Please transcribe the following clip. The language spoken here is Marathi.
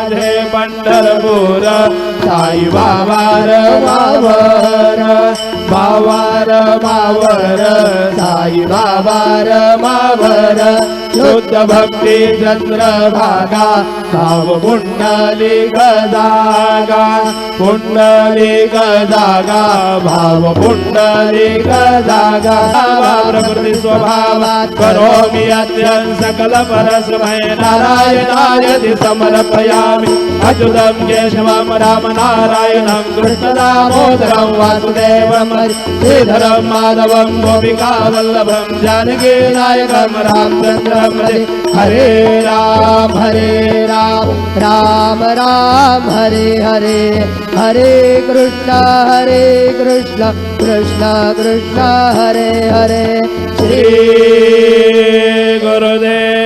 माझे पंढरपूर साई बाबा मावर मावर मावर साई बाबा मावर शुद्ध भक्ती चंद्रभागा भाव पुंडलिक जागा पुंडलिक जागा भाव पुंडलिक जागा प्रकृती स्वभावात करोमि अद्यं सकल परस्मै नारायणाय समर्पयामि अच्युतं केशवं राम नारायणं कृष्ण दामोदरं वासुदेवं श्रीधरं माधवं गोपिका वल्लभं जानकी नायकं रामचन्द्रं हरे राम राम राम हरे हरे हरे कृष्ण कृष्ण कृष्ण हरे हरे श्री गुरुदेव